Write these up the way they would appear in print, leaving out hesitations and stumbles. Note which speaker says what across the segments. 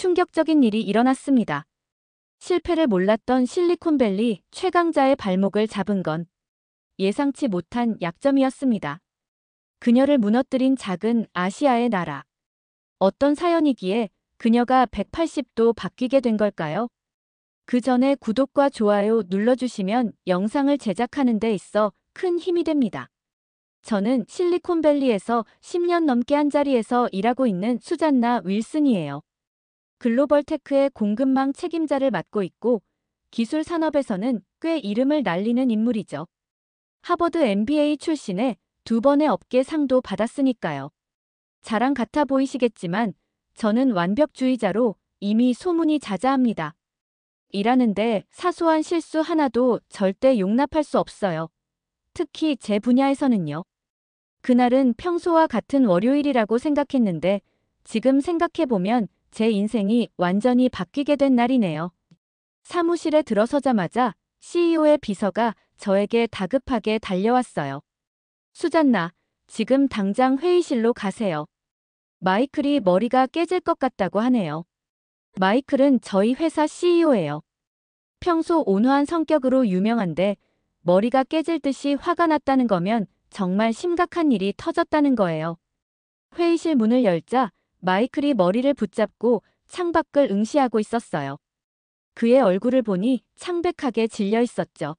Speaker 1: 충격적인 일이 일어났습니다. 실패를 몰랐던 실리콘밸리 최강자의 발목을 잡은 건 예상치 못한 약점이었습니다. 그녀를 무너뜨린 작은 아시아의 나라. 어떤 사연이기에 그녀가 180도 바뀌게 된 걸까요? 그 전에 구독과 좋아요 눌러주시면 영상을 제작하는 데 있어 큰 힘이 됩니다. 저는 실리콘밸리에서 10년 넘게 한자리에서 일하고 있는 수잔나 윌슨이에요. 글로벌 테크의 공급망 책임자를 맡고 있고 기술 산업에서는 꽤 이름을 날리는 인물이죠. 하버드 MBA 출신에 2번의 업계 상도 받았으니까요. 자랑 같아 보이시겠지만 저는 완벽주의자로 이미 소문이 자자합니다. 일하는데 사소한 실수 하나도 절대 용납할 수 없어요. 특히 제 분야에서는요. 그날은 평소와 같은 월요일이라고 생각했는데 지금 생각해보면 제 인생이 완전히 바뀌게 된 날이네요. 사무실에 들어서자마자 CEO의 비서가 저에게 다급하게 달려왔어요. 수잔나, 지금 당장 회의실로 가세요. 마이클이 머리가 깨질 것 같다고 하네요. 마이클은 저희 회사 CEO예요. 평소 온화한 성격으로 유명한데 머리가 깨질 듯이 화가 났다는 거면 정말 심각한 일이 터졌다는 거예요. 회의실 문을 열자 마이클이 머리를 붙잡고 창밖을 응시하고 있었어요. 그의 얼굴을 보니 창백하게 질려 있었죠.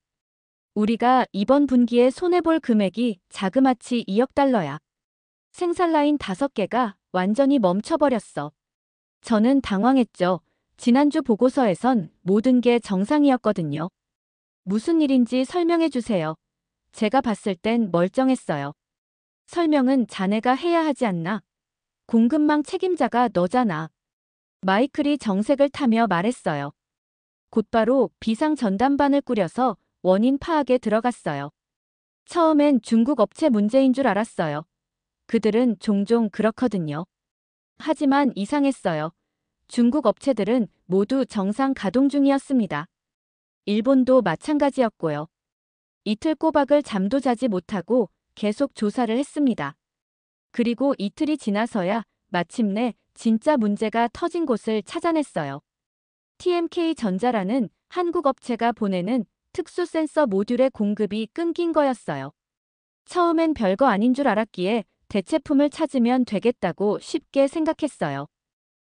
Speaker 1: 우리가 이번 분기에 손해볼 금액이 자그마치 2억 달러야. 생산라인 5개가 완전히 멈춰버렸어. 저는 당황했죠. 지난주 보고서에선 모든 게 정상이었거든요. 무슨 일인지 설명해 주세요. 제가 봤을 땐 멀쩡했어요. 설명은 자네가 해야 하지 않나? 공급망 책임자가 너잖아. 마이클이 정색을 타며 말했어요. 곧바로 비상 전담반을 꾸려서 원인 파악에 들어갔어요. 처음엔 중국 업체 문제인 줄 알았어요. 그들은 종종 그렇거든요. 하지만 이상했어요. 중국 업체들은 모두 정상 가동 중이었습니다. 일본도 마찬가지였고요. 이틀 꼬박을 잠도 자지 못하고 계속 조사를 했습니다. 그리고 이틀이 지나서야 마침내 진짜 문제가 터진 곳을 찾아냈어요. TMK전자라는 한국 업체가 보내는 특수 센서 모듈의 공급이 끊긴 거였어요. 처음엔 별거 아닌 줄 알았기에 대체품을 찾으면 되겠다고 쉽게 생각했어요.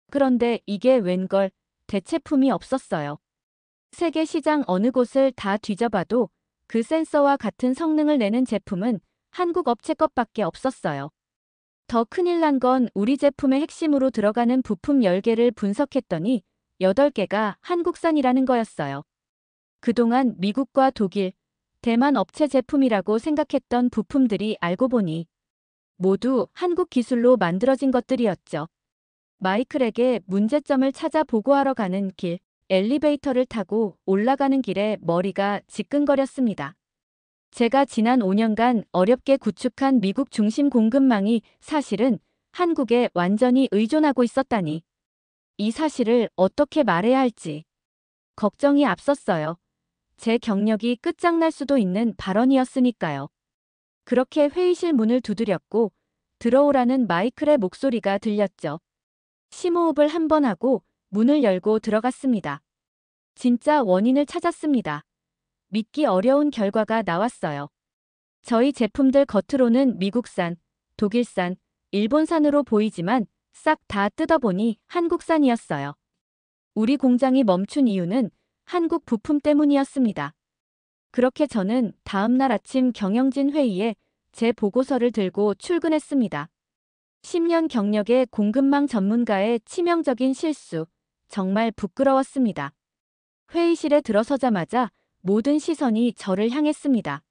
Speaker 1: 그런데 이게 웬걸, 대체품이 없었어요. 세계 시장 어느 곳을 다 뒤져봐도 그 센서와 같은 성능을 내는 제품은 한국 업체 것밖에 없었어요. 더 큰일 난 건 우리 제품의 핵심으로 들어가는 부품 10개를 분석했더니 8개가 한국산이라는 거였어요. 그동안 미국과 독일, 대만 업체 제품이라고 생각했던 부품들이 알고 보니 모두 한국 기술로 만들어진 것들이었죠. 마이클에게 문제점을 찾아 보고하러 가는 길, 엘리베이터를 타고 올라가는 길에 머리가 지끈거렸습니다. 제가 지난 5년간 어렵게 구축한 미국 중심 공급망이 사실은 한국에 완전히 의존하고 있었다니. 이 사실을 어떻게 말해야 할지 걱정이 앞섰어요. 제 경력이 끝장날 수도 있는 발언이었으니까요. 그렇게 회의실 문을 두드렸고 들어오라는 마이클의 목소리가 들렸죠. 심호흡을 한 번 하고 문을 열고 들어갔습니다. 진짜 원인을 찾았습니다. 믿기 어려운 결과가 나왔어요. 저희 제품들 겉으로는 미국산, 독일산, 일본산으로 보이지만 싹 다 뜯어보니 한국산이었어요. 우리 공장이 멈춘 이유는 한국 부품 때문이었습니다. 그렇게 저는 다음날 아침 경영진 회의에 제 보고서를 들고 출근했습니다. 10년 경력의 공급망 전문가의 치명적인 실수, 정말 부끄러웠습니다. 회의실에 들어서자마자 모든 시선이 저를 향했습니다.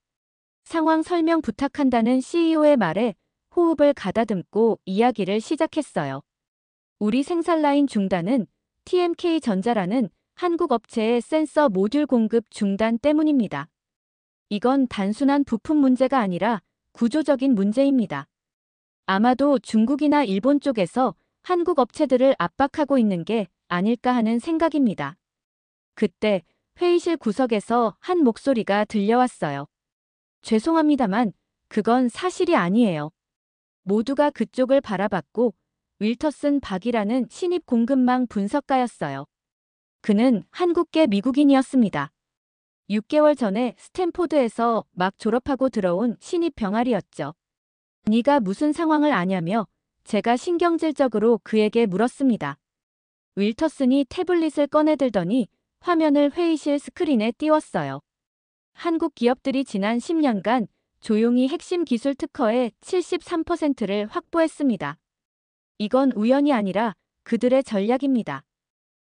Speaker 1: 상황 설명 부탁한다는 CEO의 말에 호흡을 가다듬고 이야기를 시작했어요. 우리 생산라인 중단은 TMK전자라는 한국 업체의 센서 모듈 공급 중단 때문입니다. 이건 단순한 부품 문제가 아니라 구조적인 문제입니다. 아마도 중국이나 일본 쪽에서 한국 업체들을 압박하고 있는 게 아닐까 하는 생각입니다. 그때 회의실 구석에서 한 목소리가 들려왔어요. 죄송합니다만 그건 사실이 아니에요. 모두가 그쪽을 바라봤고 윌터슨 박이라는 신입 공급망 분석가였어요. 그는 한국계 미국인이었습니다. 6개월 전에 스탠포드에서 막 졸업하고 들어온 신입 병아리였죠. 네가 무슨 상황을 아냐며 제가 신경질적으로 그에게 물었습니다. 윌터슨이 태블릿을 꺼내들더니 화면을 회의실 스크린에 띄웠어요. 한국 기업들이 지난 10년간 조용히 핵심 기술 특허의 73%를 확보했습니다. 이건 우연이 아니라 그들의 전략입니다.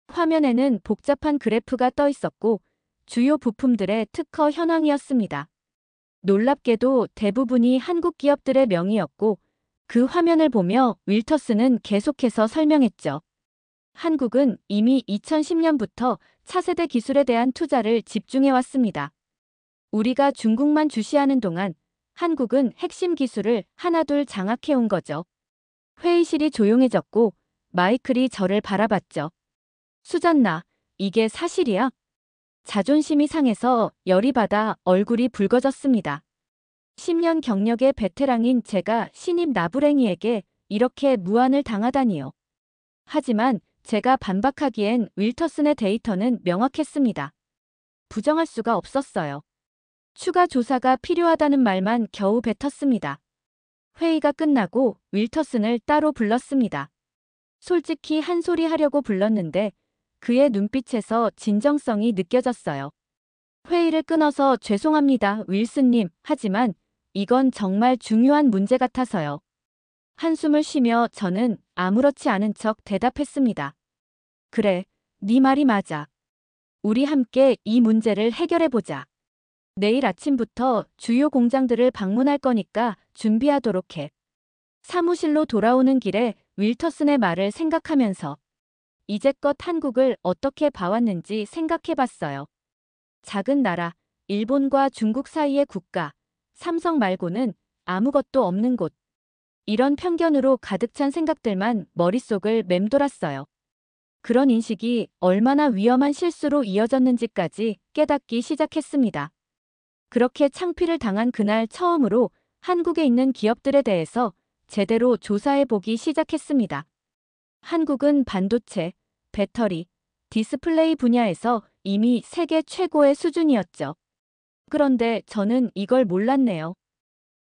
Speaker 1: 화면에는 복잡한 그래프가 떠 있었고 주요 부품들의 특허 현황이었습니다. 놀랍게도 대부분이 한국 기업들의 명의였고 그 화면을 보며 윌터슨은 계속해서 설명했죠. 한국은 이미 2010년부터 차세대 기술에 대한 투자를 집중해왔습니다. 우리가 중국만 주시하는 동안 한국은 핵심 기술을 하나둘 장악해온 거죠. 회의실이 조용해졌고 마이클이 저를 바라봤죠. 수잔나, 이게 사실이야? 자존심이 상해서 열이 받아 얼굴이 붉어졌습니다. 10년 경력의 베테랑인 제가 신입 나부랭이에게 이렇게 무안을 당하다니요. 하지만 제가 반박하기엔 윌터슨의 데이터는 명확했습니다. 부정할 수가 없었어요. 추가 조사가 필요하다는 말만 겨우 뱉었습니다. 회의가 끝나고 윌터슨을 따로 불렀습니다. 솔직히 한 소리 하려고 불렀는데 그의 눈빛에서 진정성이 느껴졌어요. 회의를 끊어서 죄송합니다, 윌슨님. 하지만 이건 정말 중요한 문제 같아서요. 한숨을 쉬며 저는 아무렇지 않은 척 대답했습니다. 그래, 네 말이 맞아. 우리 함께 이 문제를 해결해보자. 내일 아침부터 주요 공장들을 방문할 거니까 준비하도록 해. 사무실로 돌아오는 길에 윌터슨의 말을 생각하면서 이제껏 한국을 어떻게 봐왔는지 생각해봤어요. 작은 나라, 일본과 중국 사이의 국가, 삼성 말고는 아무것도 없는 곳. 이런 편견으로 가득 찬 생각들만 머릿속을 맴돌았어요. 그런 인식이 얼마나 위험한 실수로 이어졌는지까지 깨닫기 시작했습니다. 그렇게 창피를 당한 그날 처음으로 한국에 있는 기업들에 대해서 제대로 조사해보기 시작했습니다. 한국은 반도체, 배터리, 디스플레이 분야에서 이미 세계 최고의 수준이었죠. 그런데 저는 이걸 몰랐네요.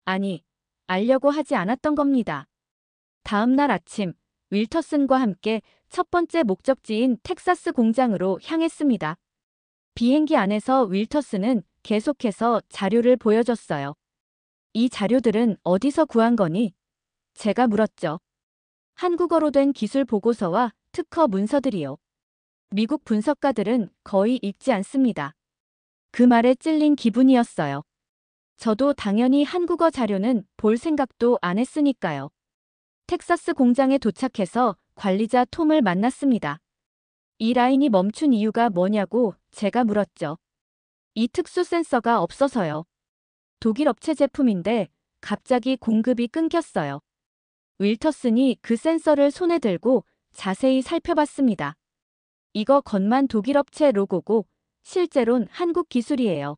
Speaker 1: 아니, 알려고 하지 않았던 겁니다. 다음 날 아침, 윌터슨과 함께 첫 번째 목적지인 텍사스 공장으로 향했습니다. 비행기 안에서 윌터슨은 계속해서 자료를 보여줬어요. 이 자료들은 어디서 구한 거니? 제가 물었죠. 한국어로 된 기술 보고서와 특허 문서들이요. 미국 분석가들은 거의 읽지 않습니다. 그 말에 찔린 기분이었어요. 저도 당연히 한국어 자료는 볼 생각도 안 했으니까요. 텍사스 공장에 도착해서 관리자 톰을 만났습니다. 이 라인이 멈춘 이유가 뭐냐고 제가 물었죠. 이 특수 센서가 없어서요. 독일 업체 제품인데 갑자기 공급이 끊겼어요. 윌터슨이 그 센서를 손에 들고 자세히 살펴봤습니다. 이거 겉만 독일 업체 로고고 실제론 한국 기술이에요.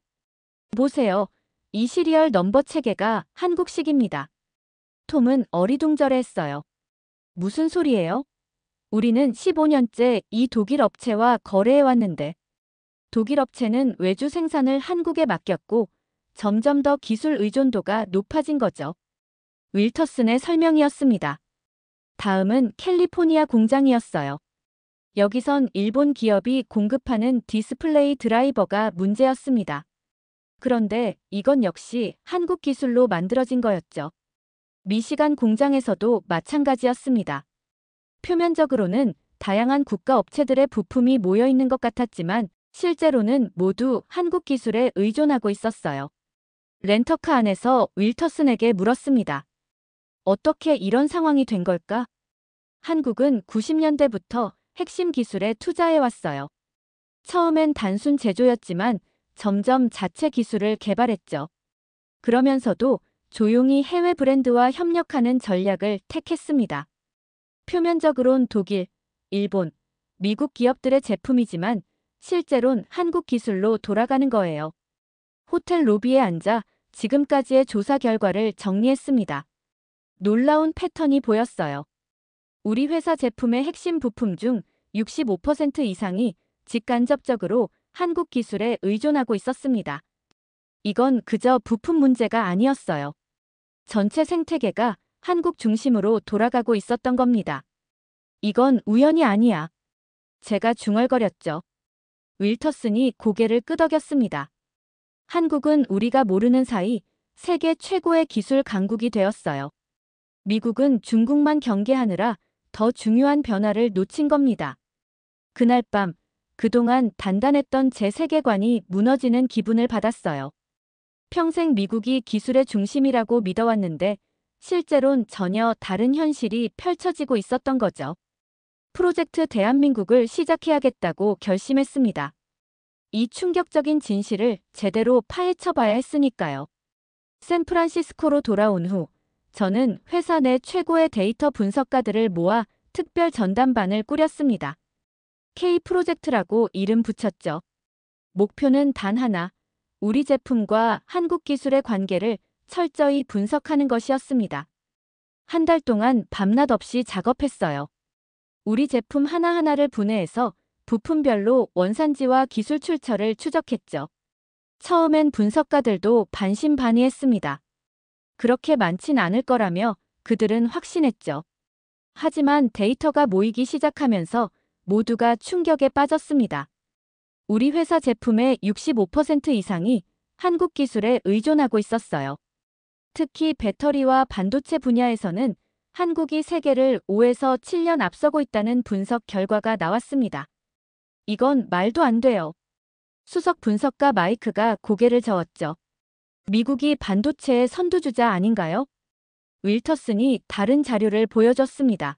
Speaker 1: 보세요. 이 시리얼 넘버 체계가 한국식입니다. 톰은 어리둥절해했어요. 무슨 소리예요? 우리는 15년째 이 독일 업체와 거래해왔는데 독일 업체는 외주 생산을 한국에 맡겼고 점점 더 기술 의존도가 높아진 거죠. 윌터슨의 설명이었습니다. 다음은 캘리포니아 공장이었어요. 여기선 일본 기업이 공급하는 디스플레이 드라이버가 문제였습니다. 그런데 이건 역시 한국 기술로 만들어진 거였죠. 미시간 공장에서도 마찬가지였습니다. 표면적으로는 다양한 국가 업체들의 부품이 모여 있는 것 같았지만 실제로는 모두 한국 기술에 의존하고 있었어요. 렌터카 안에서 윌터슨에게 물었습니다. 어떻게 이런 상황이 된 걸까? 한국은 90년대부터 핵심 기술에 투자해왔어요. 처음엔 단순 제조였지만 점점 자체 기술을 개발했죠. 그러면서도 조용히 해외 브랜드와 협력하는 전략을 택했습니다. 표면적으론 독일, 일본, 미국 기업들의 제품이지만 실제론 한국 기술로 돌아가는 거예요. 호텔 로비에 앉아 지금까지의 조사 결과를 정리했습니다. 놀라운 패턴이 보였어요. 우리 회사 제품의 핵심 부품 중 65% 이상이 직간접적으로 한국 기술에 의존하고 있었습니다. 이건 그저 부품 문제가 아니었어요. 전체 생태계가 한국 중심으로 돌아가고 있었던 겁니다. 이건 우연이 아니야. 제가 중얼거렸죠. 윌터슨이 고개를 끄덕였습니다. 한국은 우리가 모르는 사이 세계 최고의 기술 강국이 되었어요. 미국은 중국만 경계하느라 더 중요한 변화를 놓친 겁니다. 그날 밤, 그동안 단단했던 제 세계관이 무너지는 기분을 받았어요. 평생 미국이 기술의 중심이라고 믿어왔는데 실제론 전혀 다른 현실이 펼쳐지고 있었던 거죠. 프로젝트 대한민국을 시작해야겠다고 결심했습니다. 이 충격적인 진실을 제대로 파헤쳐봐야 했으니까요. 샌프란시스코로 돌아온 후 저는 회사 내 최고의 데이터 분석가들을 모아 특별 전담반을 꾸렸습니다. K 프로젝트라고 이름 붙였죠. 목표는 단 하나, 우리 제품과 한국 기술의 관계를 철저히 분석하는 것이었습니다. 한 달 동안 밤낮 없이 작업했어요. 우리 제품 하나하나를 분해해서 부품별로 원산지와 기술 출처를 추적했죠. 처음엔 분석가들도 반신반의했습니다. 그렇게 많진 않을 거라며 그들은 확신했죠. 하지만 데이터가 모이기 시작하면서 모두가 충격에 빠졌습니다. 우리 회사 제품의 65% 이상이 한국 기술에 의존하고 있었어요. 특히 배터리와 반도체 분야에서는 한국이 세계를 5에서 7년 앞서고 있다는 분석 결과가 나왔습니다. 이건 말도 안 돼요. 수석 분석가 마이크가 고개를 저었죠. 미국이 반도체의 선두주자 아닌가요? 윌터슨이 다른 자료를 보여줬습니다.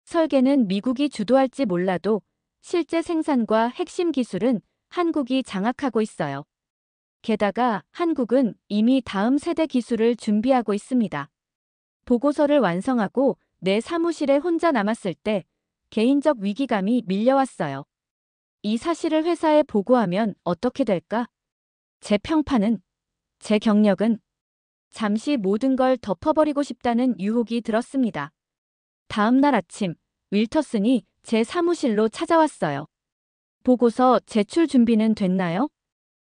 Speaker 1: 설계는 미국이 주도할지 몰라도 실제 생산과 핵심 기술은 한국이 장악하고 있어요. 게다가 한국은 이미 다음 세대 기술을 준비하고 있습니다. 보고서를 완성하고 내 사무실에 혼자 남았을 때 개인적 위기감이 밀려왔어요. 이 사실을 회사에 보고하면 어떻게 될까? 제 평판은, 제 경력은 잠시 모든 걸 덮어버리고 싶다는 유혹이 들었습니다. 다음 날 아침, 윌터슨이 제 사무실로 찾아왔어요. 보고서 제출 준비는 됐나요?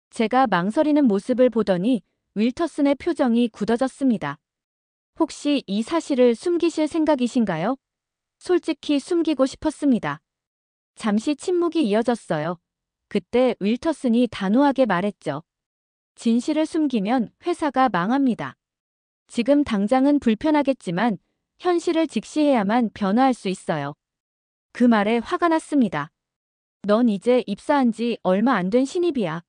Speaker 1: 제가 망설이는 모습을 보더니 윌터슨의 표정이 굳어졌습니다. 혹시 이 사실을 숨기실 생각이신가요? 솔직히 숨기고 싶었습니다. 잠시 침묵이 이어졌어요. 그때 윌터슨이 단호하게 말했죠. 진실을 숨기면 회사가 망합니다. 지금 당장은 불편하겠지만 현실을 직시해야만 변화할 수 있어요. 그 말에 화가 났습니다. 넌 이제 입사한 지 얼마 안 된 신입이야.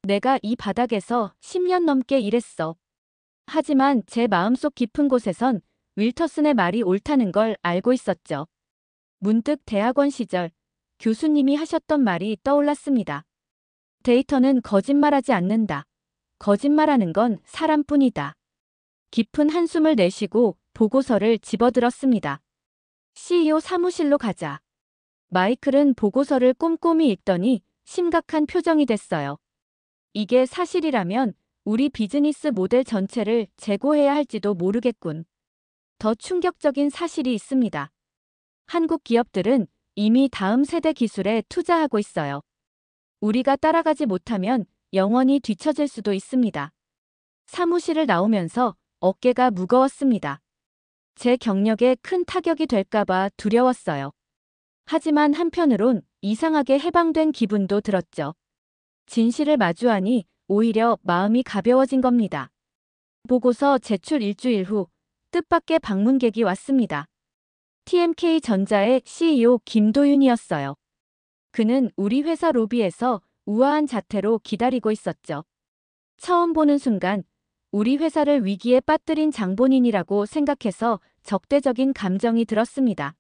Speaker 1: 내가 이 바닥에서 10년 넘게 일했어. 하지만 제 마음속 깊은 곳에선 윌터슨의 말이 옳다는 걸 알고 있었죠. 문득 대학원 시절 교수님이 하셨던 말이 떠올랐습니다. 데이터는 거짓말하지 않는다. 거짓말하는 건 사람뿐이다. 깊은 한숨을 내쉬고 보고서를 집어들었습니다. CEO 사무실로 가자. 마이클은 보고서를 꼼꼼히 읽더니 심각한 표정이 됐어요. 이게 사실이라면 우리 비즈니스 모델 전체를 재고해야 할지도 모르겠군. 더 충격적인 사실이 있습니다. 한국 기업들은 이미 다음 세대 기술에 투자하고 있어요. 우리가 따라가지 못하면 영원히 뒤처질 수도 있습니다. 사무실을 나오면서 어깨가 무거웠습니다. 제 경력에 큰 타격이 될까봐 두려웠어요. 하지만 한편으론 이상하게 해방된 기분도 들었죠. 진실을 마주하니 오히려 마음이 가벼워진 겁니다. 보고서 제출 일주일 후 뜻밖의 방문객이 왔습니다. TMK 전자의 CEO 김도윤이었어요. 그는 우리 회사 로비에서 우아한 자태로 기다리고 있었죠. 처음 보는 순간 우리 회사를 위기에 빠뜨린 장본인이라고 생각해서 적대적인 감정이 들었습니다.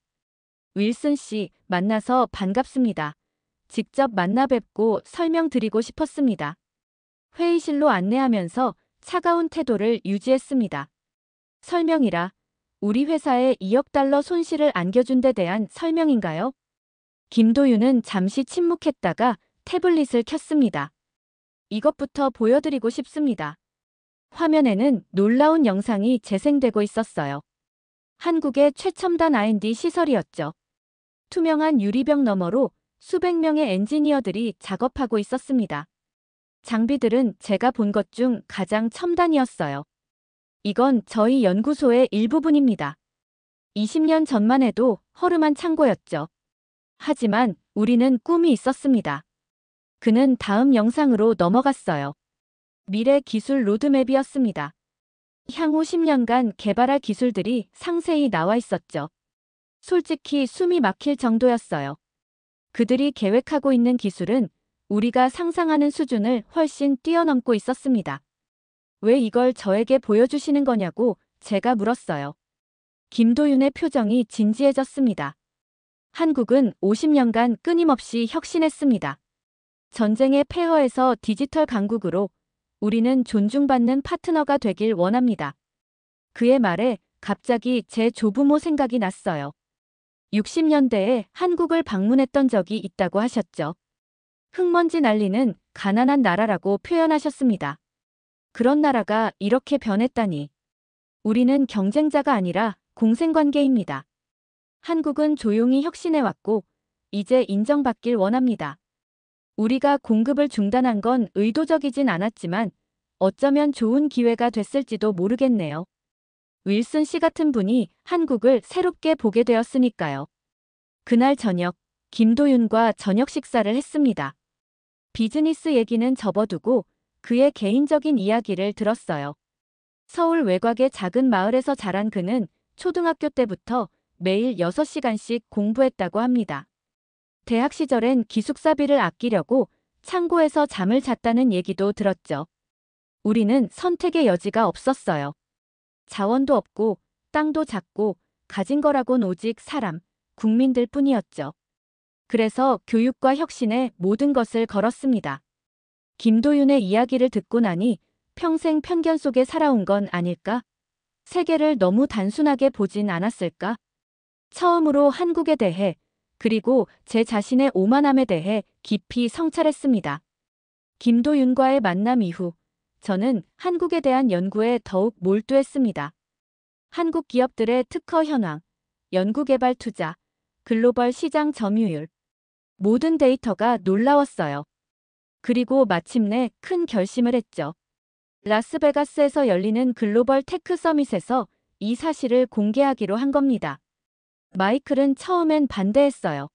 Speaker 1: 윌슨 씨, 만나서 반갑습니다. 직접 만나 뵙고 설명드리고 싶었습니다. 회의실로 안내하면서 차가운 태도를 유지했습니다. 설명이라 우리 회사에 2억 달러 손실을 안겨준 데 대한 설명인가요? 김도윤은 잠시 침묵했다가 태블릿을 켰습니다. 이것부터 보여드리고 싶습니다. 화면에는 놀라운 영상이 재생되고 있었어요. 한국의 최첨단 R&D 시설이었죠. 투명한 유리벽 너머로 수백 명의 엔지니어들이 작업하고 있었습니다. 장비들은 제가 본 것 중 가장 첨단이었어요. 이건 저희 연구소의 일부분입니다. 20년 전만 해도 허름한 창고였죠. 하지만 우리는 꿈이 있었습니다. 그는 다음 영상으로 넘어갔어요. 미래 기술 로드맵이었습니다. 향후 10년간 개발할 기술들이 상세히 나와 있었죠. 솔직히 숨이 막힐 정도였어요. 그들이 계획하고 있는 기술은 우리가 상상하는 수준을 훨씬 뛰어넘고 있었습니다. 왜 이걸 저에게 보여주시는 거냐고 제가 물었어요. 김도윤의 표정이 진지해졌습니다. 한국은 50년간 끊임없이 혁신했습니다. 전쟁의 폐허에서 디지털 강국으로 우리는 존중받는 파트너가 되길 원합니다. 그의 말에 갑자기 제 조부모 생각이 났어요. 60년대에 한국을 방문했던 적이 있다고 하셨죠. 흙먼지 날리는 가난한 나라라고 표현하셨습니다. 그런 나라가 이렇게 변했다니. 우리는 경쟁자가 아니라 공생관계입니다. 한국은 조용히 혁신해왔고 이제 인정받길 원합니다. 우리가 공급을 중단한 건 의도적이진 않았지만 어쩌면 좋은 기회가 됐을지도 모르겠네요. 윌슨 씨 같은 분이 한국을 새롭게 보게 되었으니까요. 그날 저녁, 김도윤과 저녁 식사를 했습니다. 비즈니스 얘기는 접어두고 그의 개인적인 이야기를 들었어요. 서울 외곽의 작은 마을에서 자란 그는 초등학교 때부터 매일 6시간씩 공부했다고 합니다. 대학 시절엔 기숙사비를 아끼려고 창고에서 잠을 잤다는 얘기도 들었죠. 우리는 선택의 여지가 없었어요. 자원도 없고 땅도 작고 가진 거라곤 오직 사람, 국민들 뿐이었죠. 그래서 교육과 혁신에 모든 것을 걸었습니다. 김도윤의 이야기를 듣고 나니 평생 편견 속에 살아온 건 아닐까? 세계를 너무 단순하게 보진 않았을까? 처음으로 한국에 대해 그리고 제 자신의 오만함에 대해 깊이 성찰했습니다. 김도윤과의 만남 이후 저는 한국에 대한 연구에 더욱 몰두했습니다. 한국 기업들의 특허 현황, 연구개발 투자, 글로벌 시장 점유율, 모든 데이터가 놀라웠어요. 그리고 마침내 큰 결심을 했죠. 라스베가스에서 열리는 글로벌 테크 서밋에서 이 사실을 공개하기로 한 겁니다. 마이클은 처음엔 반대했어요.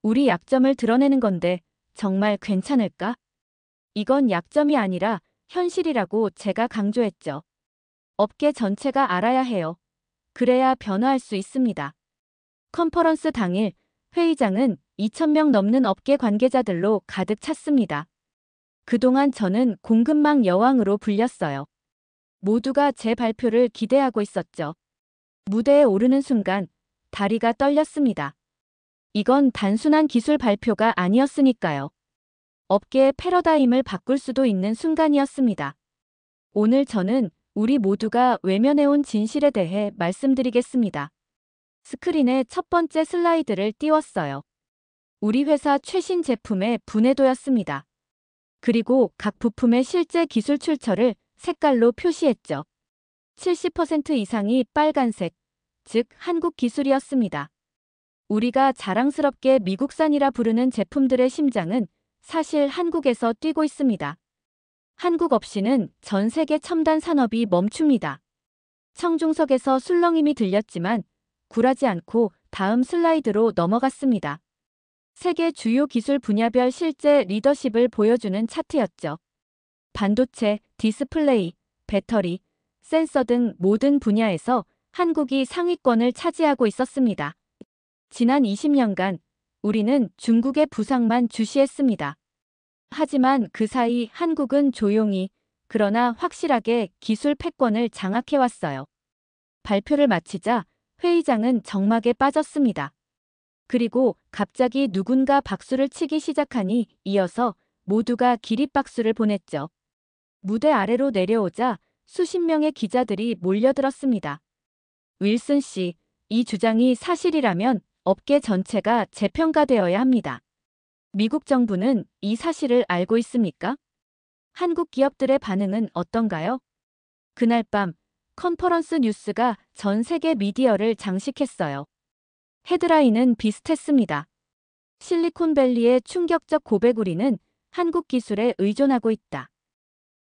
Speaker 1: 우리 약점을 드러내는 건데 정말 괜찮을까? 이건 약점이 아니라 현실이라고 제가 강조했죠. 업계 전체가 알아야 해요. 그래야 변화할 수 있습니다. 컨퍼런스 당일 회의장은 2,000명 넘는 업계 관계자들로 가득 찼습니다. 그동안 저는 공급망 여왕으로 불렸어요. 모두가 제 발표를 기대하고 있었죠. 무대에 오르는 순간 다리가 떨렸습니다. 이건 단순한 기술 발표가 아니었으니까요. 업계의 패러다임을 바꿀 수도 있는 순간이었습니다. 오늘 저는 우리 모두가 외면해온 진실에 대해 말씀드리겠습니다. 스크린에 첫 번째 슬라이드를 띄웠어요. 우리 회사 최신 제품의 분해도였습니다. 그리고 각 부품의 실제 기술 출처를 색깔로 표시했죠. 70% 이상이 빨간색, 즉 한국 기술이었습니다. 우리가 자랑스럽게 미국산이라 부르는 제품들의 심장은 사실 한국에서 뛰고 있습니다. 한국 없이는 전 세계 첨단 산업이 멈춥니다. 청중석에서 술렁임이 들렸지만 굴하지 않고 다음 슬라이드로 넘어갔습니다. 세계 주요 기술 분야별 실제 리더십을 보여주는 차트였죠. 반도체, 디스플레이, 배터리, 센서 등 모든 분야에서 한국이 상위권을 차지하고 있었습니다. 지난 20년간 우리는 중국의 부상만 주시했습니다. 하지만 그 사이 한국은 조용히 그러나 확실하게 기술 패권을 장악해왔어요. 발표를 마치자 회의장은 정막에 빠졌습니다. 그리고 갑자기 누군가 박수를 치기 시작하니 이어서 모두가 기립박수를 보냈죠. 무대 아래로 내려오자 수십 명의 기자들이 몰려들었습니다. 윌슨 씨, 이 주장이 사실이라면 업계 전체가 재평가되어야 합니다. 미국 정부는 이 사실을 알고 있습니까? 한국 기업들의 반응은 어떤가요? 그날 밤 컨퍼런스 뉴스가 전 세계 미디어를 장식했어요. 헤드라인은 비슷했습니다. 실리콘밸리의 충격적 고백 우리는 한국 기술에 의존하고 있다.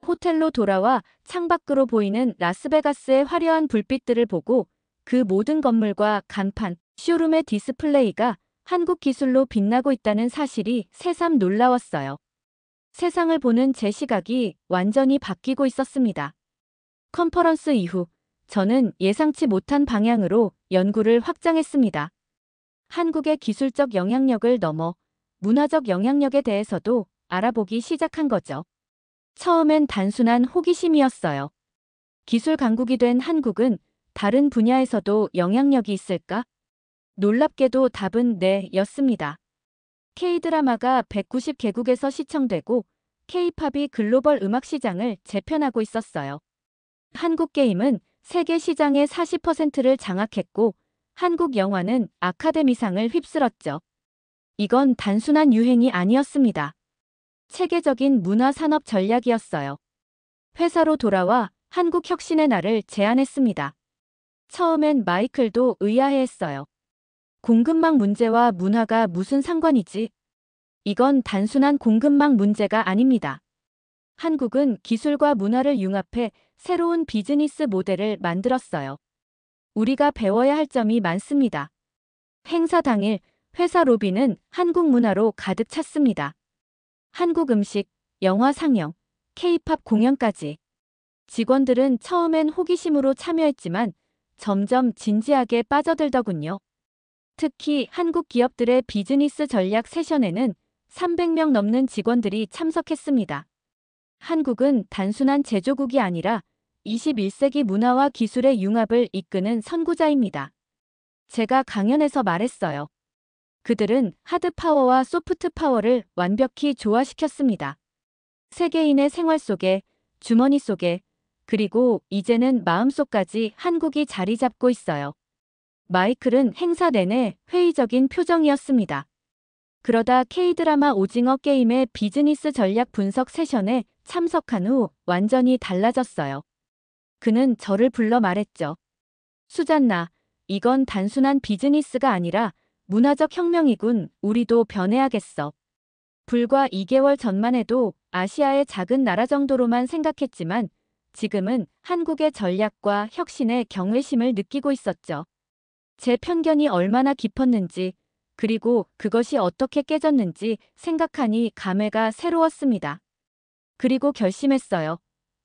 Speaker 1: 호텔로 돌아와 창밖으로 보이는 라스베가스의 화려한 불빛들을 보고 그 모든 건물과 간판, 쇼룸의 디스플레이가 한국 기술로 빛나고 있다는 사실이 새삼 놀라웠어요. 세상을 보는 제 시각이 완전히 바뀌고 있었습니다. 컨퍼런스 이후 저는 예상치 못한 방향으로 연구를 확장했습니다. 한국의 기술적 영향력을 넘어 문화적 영향력에 대해서도 알아보기 시작한 거죠. 처음엔 단순한 호기심이었어요. 기술 강국이 된 한국은 다른 분야에서도 영향력이 있을까? 놀랍게도 답은 네, 였습니다. K-드라마가 190개국에서 시청되고 K-팝이 글로벌 음악 시장을 재편하고 있었어요. 한국 게임은 세계 시장의 40%를 장악했고 한국 영화는 아카데미상을 휩쓸었죠. 이건 단순한 유행이 아니었습니다. 체계적인 문화산업 전략이었어요. 회사로 돌아와 한국 혁신의 날을 제안했습니다. 처음엔 마이클도 의아해했어요. 공급망 문제와 문화가 무슨 상관이지? 이건 단순한 공급망 문제가 아닙니다. 한국은 기술과 문화를 융합해 새로운 비즈니스 모델을 만들었어요. 우리가 배워야 할 점이 많습니다. 행사 당일 회사 로비는 한국 문화로 가득 찼습니다. 한국 음식, 영화 상영, K-팝 공연까지. 직원들은 처음엔 호기심으로 참여했지만 점점 진지하게 빠져들더군요. 특히 한국 기업들의 비즈니스 전략 세션에는 300명 넘는 직원들이 참석했습니다. 한국은 단순한 제조국이 아니라 21세기 문화와 기술의 융합을 이끄는 선구자입니다. 제가 강연에서 말했어요. 그들은 하드 파워와 소프트 파워를 완벽히 조화시켰습니다. 세계인의 생활 속에, 주머니 속에, 그리고 이제는 마음속까지 한국이 자리 잡고 있어요. 마이클은 행사 내내 회의적인 표정이었습니다. 그러다 K-드라마 오징어 게임의 비즈니스 전략 분석 세션에 참석한 후 완전히 달라졌어요. 그는 저를 불러 말했죠. 수잔나, 이건 단순한 비즈니스가 아니라 문화적 혁명이군. 우리도 변해야겠어. 불과 2개월 전만 해도 아시아의 작은 나라 정도로만 생각했지만 지금은 한국의 전략과 혁신에 경외심을 느끼고 있었죠. 제 편견이 얼마나 깊었는지, 그리고 그것이 어떻게 깨졌는지 생각하니 감회가 새로웠습니다. 그리고 결심했어요.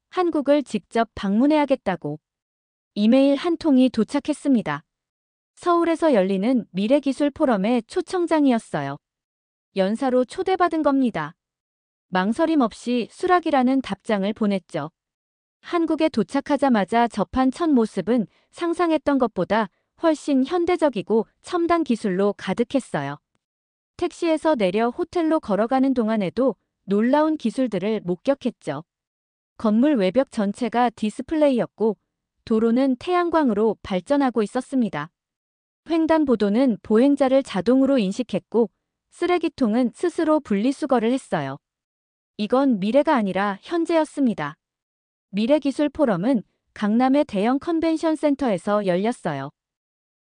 Speaker 1: 한국을 직접 방문해야겠다고. 이메일 한 통이 도착했습니다. 서울에서 열리는 미래기술 포럼의 초청장이었어요. 연사로 초대받은 겁니다. 망설임 없이 수락이라는 답장을 보냈죠. 한국에 도착하자마자 접한 첫 모습은 상상했던 것보다 훨씬 현대적이고 첨단 기술로 가득했어요. 택시에서 내려 호텔로 걸어가는 동안에도 놀라운 기술들을 목격했죠. 건물 외벽 전체가 디스플레이였고 도로는 태양광으로 발전하고 있었습니다. 횡단보도는 보행자를 자동으로 인식했고 쓰레기통은 스스로 분리수거를 했어요. 이건 미래가 아니라 현재였습니다. 미래기술 포럼은 강남의 대형 컨벤션 센터에서 열렸어요.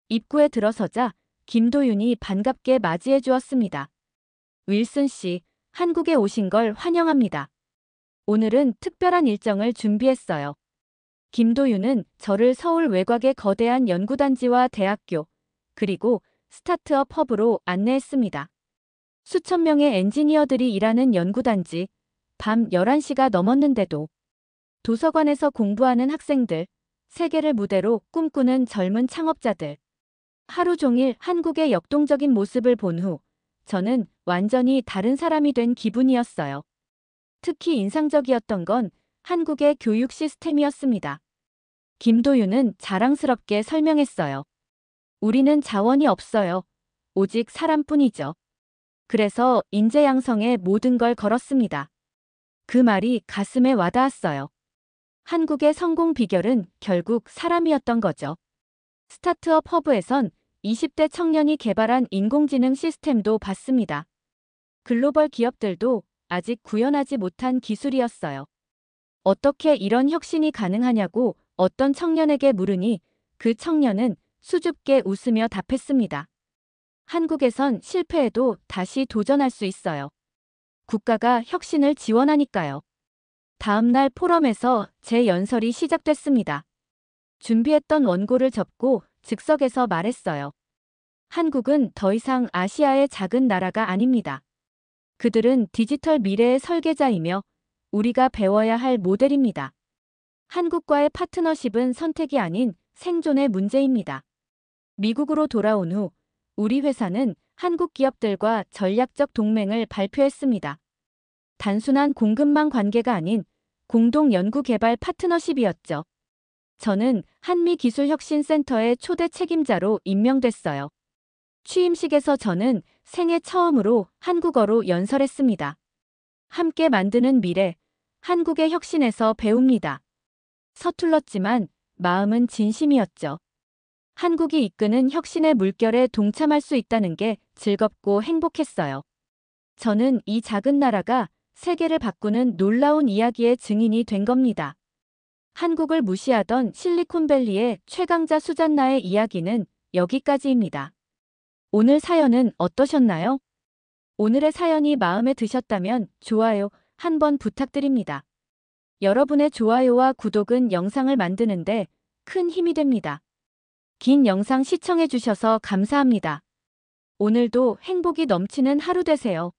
Speaker 1: 입구에 들어서자 김도윤이 반갑게 맞이해 주었습니다. 윌슨 씨, 한국에 오신 걸 환영합니다. 오늘은 특별한 일정을 준비했어요. 김도윤은 저를 서울 외곽의 거대한 연구단지와 대학교, 그리고 스타트업 허브로 안내했습니다. 수천 명의 엔지니어들이 일하는 연구단지, 밤 11시가 넘었는데도 도서관에서 공부하는 학생들, 세계를 무대로 꿈꾸는 젊은 창업자들. 하루 종일 한국의 역동적인 모습을 본 후 저는 완전히 다른 사람이 된 기분이었어요. 특히 인상적이었던 건 한국의 교육 시스템이었습니다. 김도윤은 자랑스럽게 설명했어요. 우리는 자원이 없어요. 오직 사람뿐이죠. 그래서 인재 양성에 모든 걸 걸었습니다. 그 말이 가슴에 와닿았어요. 한국의 성공 비결은 결국 사람이었던 거죠. 스타트업 허브에선 20대 청년이 개발한 인공지능 시스템도 봤습니다. 글로벌 기업들도 아직 구현하지 못한 기술이었어요. 어떻게 이런 혁신이 가능하냐고 어떤 청년에게 물으니 그 청년은 수줍게 웃으며 답했습니다. 한국에선 실패해도 다시 도전할 수 있어요. 국가가 혁신을 지원하니까요. 다음 날 포럼에서 제 연설이 시작됐습니다. 준비했던 원고를 접고 즉석에서 말했어요. 한국은 더 이상 아시아의 작은 나라가 아닙니다. 그들은 디지털 미래의 설계자이며 우리가 배워야 할 모델입니다. 한국과의 파트너십은 선택이 아닌 생존의 문제입니다. 미국으로 돌아온 후 우리 회사는 한국 기업들과 전략적 동맹을 발표했습니다. 단순한 공급망 관계가 아닌 공동 연구 개발 파트너십이었죠. 저는 한미기술혁신센터의 초대 책임자로 임명됐어요. 취임식에서 저는 생애 처음으로 한국어로 연설했습니다. 함께 만드는 미래, 한국의 혁신에서 배웁니다. 서툴렀지만 마음은 진심이었죠. 한국이 이끄는 혁신의 물결에 동참할 수 있다는 게 즐겁고 행복했어요. 저는 이 작은 나라가 세계를 바꾸는 놀라운 이야기의 증인이 된 겁니다. 한국을 무시하던 실리콘밸리의 최강자 수잔나의 이야기는 여기까지입니다. 오늘 사연은 어떠셨나요? 오늘의 사연이 마음에 드셨다면 좋아요 한번 부탁드립니다. 여러분의 좋아요와 구독은 영상을 만드는데 큰 힘이 됩니다. 긴 영상 시청해주셔서 감사합니다. 오늘도 행복이 넘치는 하루 되세요.